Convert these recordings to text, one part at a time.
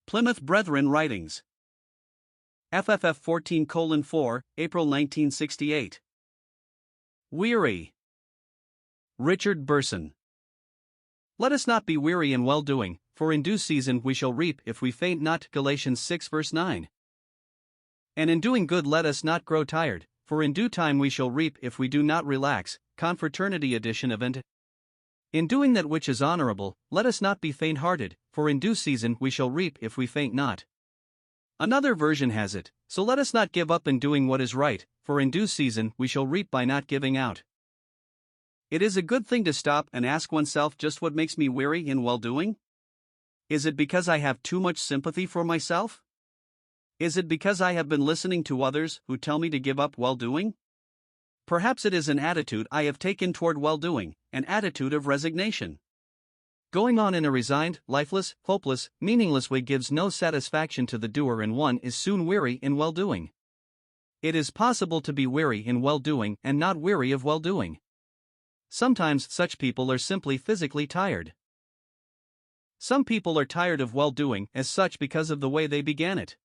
Plymouth Brethren Writings. FFF 14:4, April 1968. Weary. Richard Burson. Let us not be weary in well-doing, for in due season we shall reap if we faint not. Galatians 6 verse 9. And in doing good let us not grow tired, for in due time we shall reap if we do not relax. Confraternity edition of Ent. In doing that which is honorable, let us not be faint-hearted, for in due season we shall reap if we faint not. Another version has it, so let us not give up in doing what is right, for in due season we shall reap by not giving out. It is a good thing to stop and ask oneself just what makes me weary in well-doing? Is it because I have too much sympathy for myself? Is it because I have been listening to others who tell me to give up well-doing? Perhaps it is an attitude I have taken toward well-doing, an attitude of resignation. Going on in a resigned, lifeless, hopeless, meaningless way gives no satisfaction to the doer, and one is soon weary in well-doing. It is possible to be weary in well-doing and not weary of well-doing. Sometimes such people are simply physically tired. Some people are tired of well-doing as such because of the way they began it.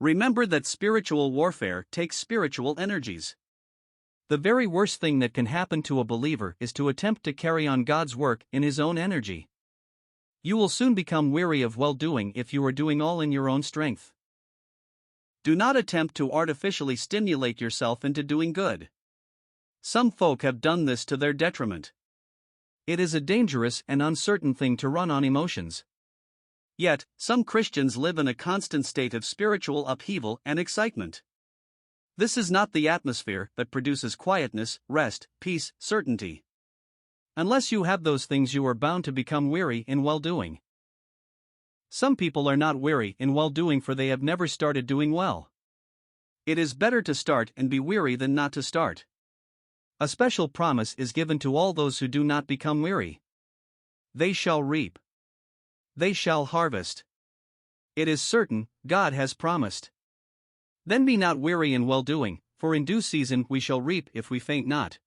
Remember that spiritual warfare takes spiritual energies. The very worst thing that can happen to a believer is to attempt to carry on God's work in his own energy. You will soon become weary of well-doing if you are doing all in your own strength. Do not attempt to artificially stimulate yourself into doing good. Some folk have done this to their detriment. It is a dangerous and uncertain thing to run on emotions. Yet, some Christians live in a constant state of spiritual upheaval and excitement. This is not the atmosphere that produces quietness, rest, peace, certainty. Unless you have those things, you are bound to become weary in well-doing. Some people are not weary in well-doing, for they have never started doing well. It is better to start and be weary than not to start. A special promise is given to all those who do not become weary. They shall reap. They shall harvest. It is certain, God has promised. Then be not weary in well-doing, for in due season we shall reap if we faint not.